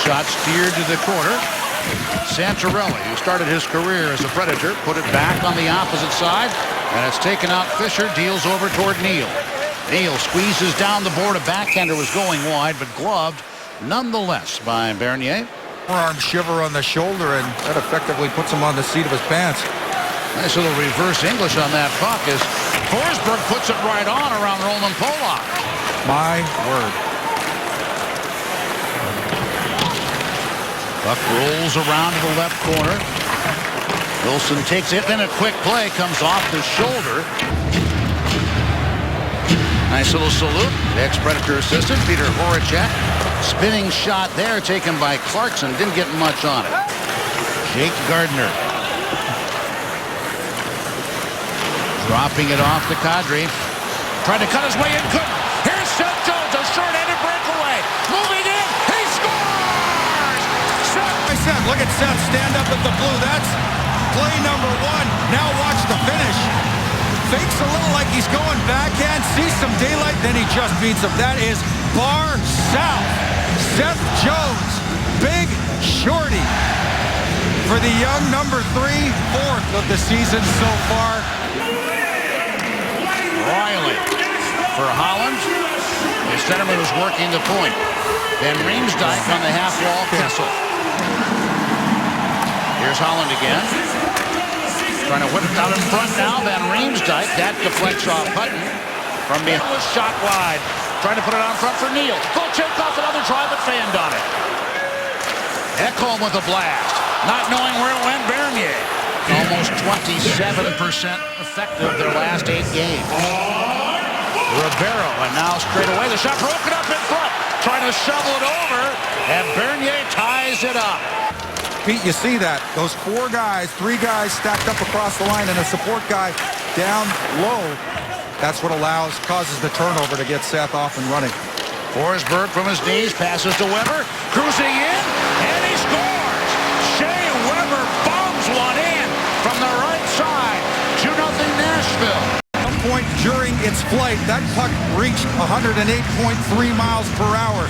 shot steered to the corner. Santorelli, who started his career as a Predator, put it back on the opposite side, and it's taken out. Fisher deals over toward Neal. Neal squeezes down the board. A backhander was going wide, but gloved nonetheless by Bernier. Forearm shiver on the shoulder, and that effectively puts him on the seat of his pants. Nice little reverse English on that puck as Forsberg puts it right on around Roman Polak. My word. Puck rolls around to the left corner. Wilson takes it, then a quick play comes off the shoulder. Nice little salute. The ex-Predator assistant, Peter Horacek. Spinning shot there taken by Clarkson. Didn't get much on it. Jake Gardiner. Dropping it off to Kadri. Tried to cut his way in. Couldn't. Here's Seth Jones. A short-handed breakaway. Moving in. He scores! I said, look at Seth stand up at the blue. That's play number one. Now watch the finish. Fakes a little like he's going backhand. Sees some daylight. Then he just beats him. That is bar south. Seth Jones. Big shorty for the young number 3, 4th of the season so far. Riley for Holland. The centerman was working the point. Then Riemsdyk on the half wall. Kessel. Here's Holland again. Trying to whip it out in front now. Van Riemsdyk. That deflects off Hutton. From behind. Shot wide. Trying to put it on front for Neal. Volchenkov another try, but fanned on it. Ekholm with a blast. Not knowing where it went, Bernier. Almost 27% effective their last 8 games. Ribeiro, and now straight away. The shot broken up in front. Trying to shovel it over, and Bernier ties it up. Pete, you see that. Those 4 guys, 3 guys stacked up across the line and a support guy down low. That's what causes the turnover to get Seth off and running. Forsberg from his knees, passes to Weber. Cruising in, and he scores! Shea Weber bombs one in from the right side. 2-0 Nashville. At some point during its flight, that puck reached 108.3 miles per hour.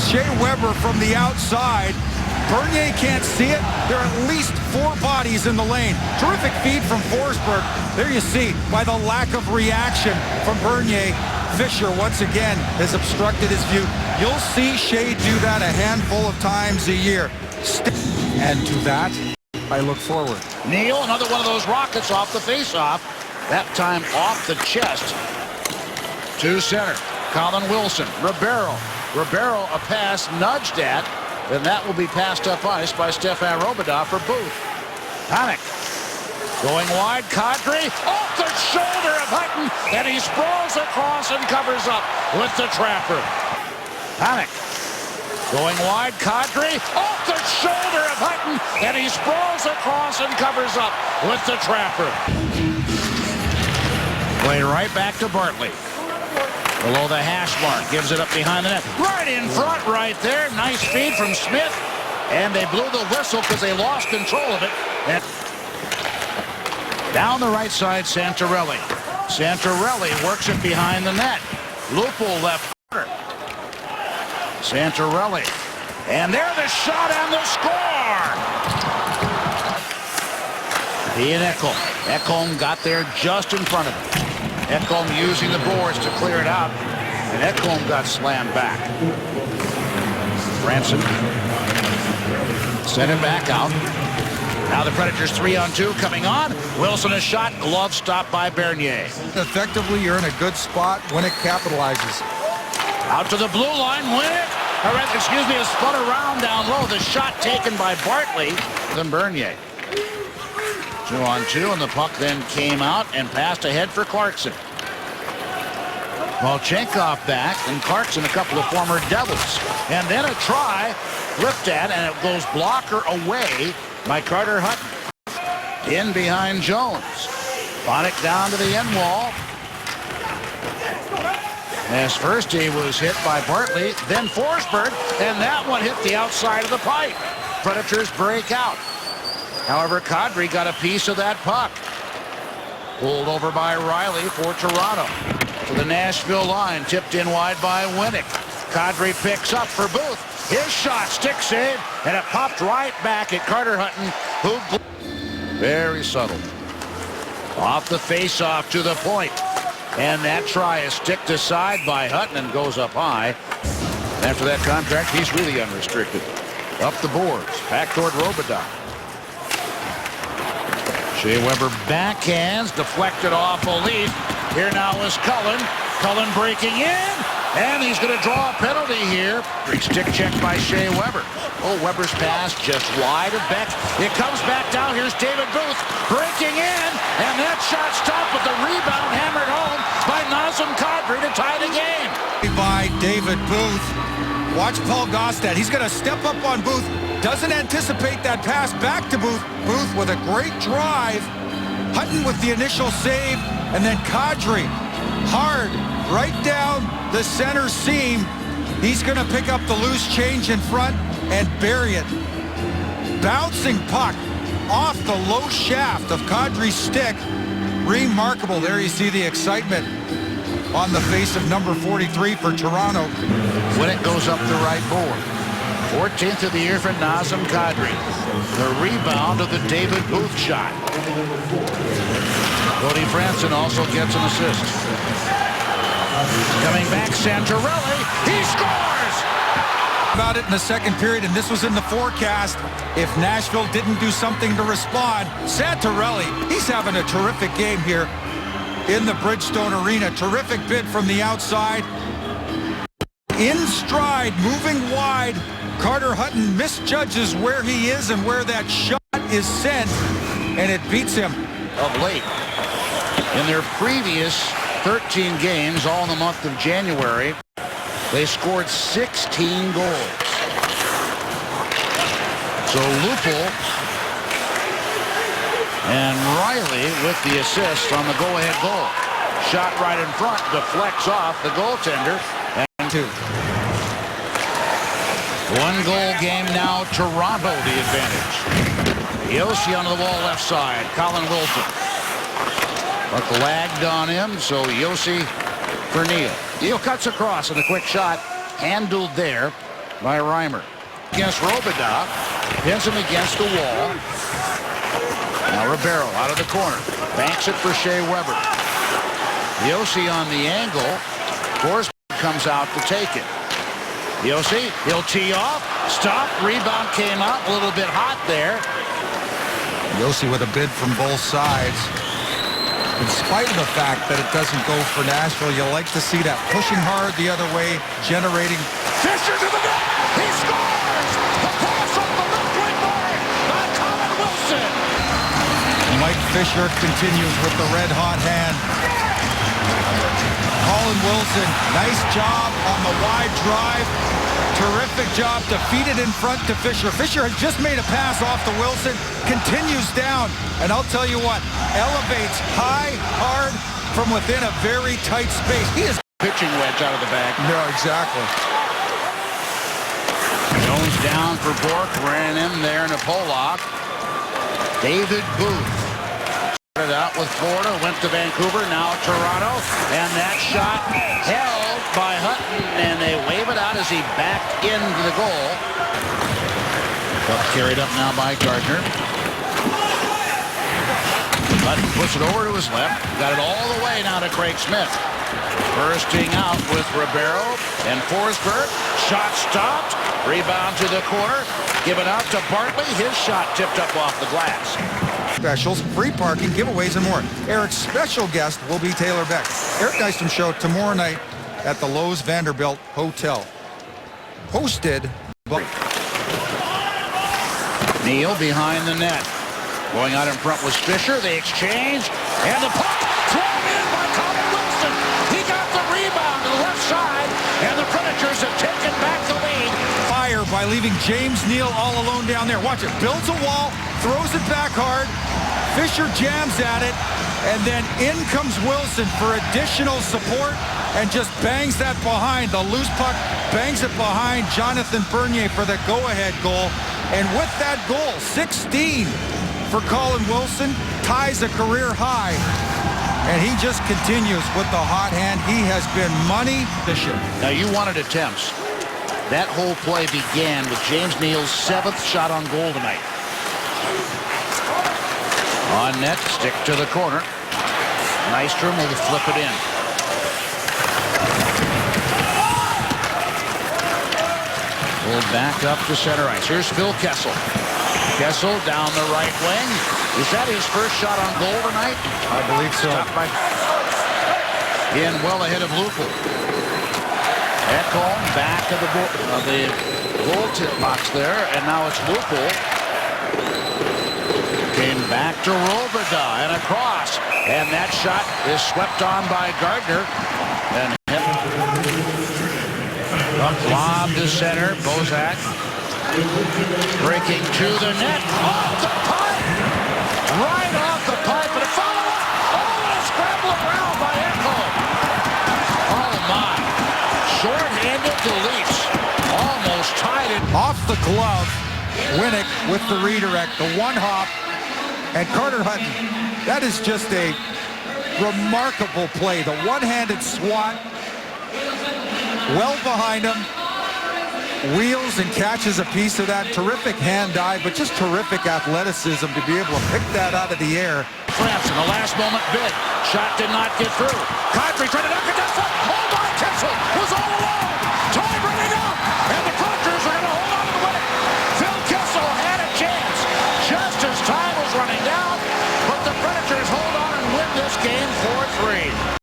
Shea Weber from the outside. Bernier can't see it. There are at least 4 bodies in the lane. Terrific feed from Forsberg. There you see, by the lack of reaction from Bernier, Fisher once again has obstructed his view. You'll see Shea do that a handful of times a year. And to that, I look forward. Neal, another one of those rockets off the face-off. That time off the chest. To center. Colin Wilson. Ribeiro. Ribeiro, a pass nudged at. And that will be passed up ice by Stefan Robidas for Booth. Panik. Going wide. Kadri. Off the shoulder of Hutton. And he sprawls across and covers up with the trapper. Panik. Going wide. Kadri. Off the shoulder of Hutton. And he sprawls across and covers up with the trapper. Play right back to Bartley. Below the hash mark, gives it up behind the net. Right in front, right there. Nice feed from Smith. And they blew the whistle because they lost control of it. And down the right side, Santorelli. Santorelli works it behind the net. Lupul left corner. Santorelli. And there the shot and the score. Ian Ekholm. Ekholm got there just in front of him. Ekholm using the boards to clear it out, and Ekholm got slammed back. Branson sent it back out. Now the Predators 3-on-2 coming on. Wilson a shot, glove stopped by Bernier. Effectively, you're in a good spot when it capitalizes. Out to the blue line, win it. A spun around down low. The shot taken by Bartley than Bernier. 2-on-2, and the puck then came out and passed ahead for Clarkson. Volchenkov back, and Clarkson, a couple of former Devils. And then a try, flipped at, and it goes blocker away by Carter Hutton. In behind Jones. Panik down to the end wall. As first he was hit by Bartley, then Forsberg, and that one hit the outside of the pipe. Predators break out. However, Kadri got a piece of that puck. Pulled over by Riley for Toronto. To the Nashville line, tipped in wide by Winnick. Kadri picks up for Booth. His shot, stick save, and it popped right back at Carter Hutton, who very subtle. Off the face-off to the point. And that try is sticked aside by Hutton and goes up high. After that contract, he's really unrestricted. Up the boards, back toward Robidas. Shea Weber backhands, deflected off a leaf. Here now is Cullen. Cullen breaking in, and he's going to draw a penalty here. Stick check by Shea Weber. Oh, Weber's pass just wide of Beck. It comes back down. Here's David Booth breaking in, and that shot stopped with the rebound hammered home by Nazem Kadri to tie the game. By David Booth. Watch Paul Gaustad. He's going to step up on Booth. Doesn't anticipate that pass back to Booth. Booth with a great drive. Hutton with the initial save, and then Kadri hard right down the center seam. He's going to pick up the loose change in front and bury it. Bouncing puck off the low shaft of Kadri's stick. Remarkable. There you see the excitement on the face of number 43 for Toronto. When it goes up the right board. 14th of the year for Nazem Kadri. The rebound of the David Booth shot. Cody Franson also gets an assist. Coming back, Santorelli. He scores! About it in the second period, and this was in the forecast. If Nashville didn't do something to respond, Santorelli, he's having a terrific game here in the Bridgestone Arena. Terrific bid from the outside. In stride, moving wide. Carter Hutton misjudges where he is and where that shot is sent, and it beats him. Of late, in their previous 13 games, all in the month of January, they scored 16 goals. So Lupul and Riley with the assist on the go-ahead goal. Shot right in front, deflects off the goaltender, and two. One goal game now, Toronto the advantage. Yossi onto the wall left side, Colin Wilson. But lagged on him, so Yossi for Neal. Neal cuts across and a quick shot, handled there by Reimer. Against Robidas, pins him against the wall. Now Ribeiro out of the corner, banks it for Shea Weber. Yossi on the angle, Forsberg comes out to take it. Yossi, he'll tee off, stop, rebound came out, a little bit hot there. Yossi with a bid from both sides. In spite of the fact that it doesn't go for Nashville, you like to see that pushing hard the other way, generating. Fisher to the net, he scores! The pass off the left wing board by Colin Wilson. Mike Fisher continues with the red-hot hand. Colin Wilson, nice job on the wide drive. Terrific job to feed it in front to Fisher. Fisher has just made a pass off to Wilson, continues down, and I'll tell you what, elevates high, hard, from within a very tight space. He is pitching wedge out of the bag. No, exactly. Jones down for Bork, ran in there in a Pollock. David Booth started out with Florida, went to Vancouver, now Toronto, and that shot held by Hutton, and they wave it out as he backed into the goal. Puck carried up now by Gardner. Hutton puts it over to his left, got it all the way now to Craig Smith. Bursting out with Ribeiro and Forsberg. Shot stopped. Rebound to the corner. Given out to Bartley. His shot tipped up off the glass. Specials, free parking, giveaways, and more. Eric's special guest will be Taylor Beck. Eric Nystrom Show tomorrow night at the Lowe's Vanderbilt Hotel. Hosted by Neal behind the net. Going out in front was Fisher. They exchange. And the puck thrown in by Colin Wilson. He got the rebound to the left side. And the Predators have taken back the lead. Fire by leaving James Neal all alone down there. Watch it. Builds a wall. Throws it back hard. Fisher jams at it. And then in comes Wilson for additional support. And just bangs that behind. The loose puck bangs it behind Jonathan Bernier for the go-ahead goal. And with that goal, 16 for Colin Wilson, ties a career high. And he just continues with the hot hand. He has been money. Now you wanted attempts. That whole play began with James Neal's 7th shot on goal tonight. On net, stick to the corner. Nystrom will flip it in. Pulled back up to center ice. Here's Phil Kessel. Kessel down the right wing. Is that his first shot on goal tonight? I believe so. In well ahead of Lupul. Ekholm back of the goal tip box there, and now it's Lupul. Came back to Robidas and across, and that shot is swept on by Gardner. And lob to center. Bozak breaking to the net. Off the pipe! Right off the pipe, and a follow-up! Oh, and a scramble around by Ekholm. Oh, my. Short-handed to Leafs. Almost tied it. Off the glove, Winnick with the redirect, the one hop, and Carter Hutton. That is just a remarkable play. The one-handed swat, well behind him, wheels and catches a piece of that. Terrific hand dive, but just terrific athleticism to be able to pick that out of the air. Traps in the last moment bid. Shot did not get through. Kadri trying to knock it down. Hold on,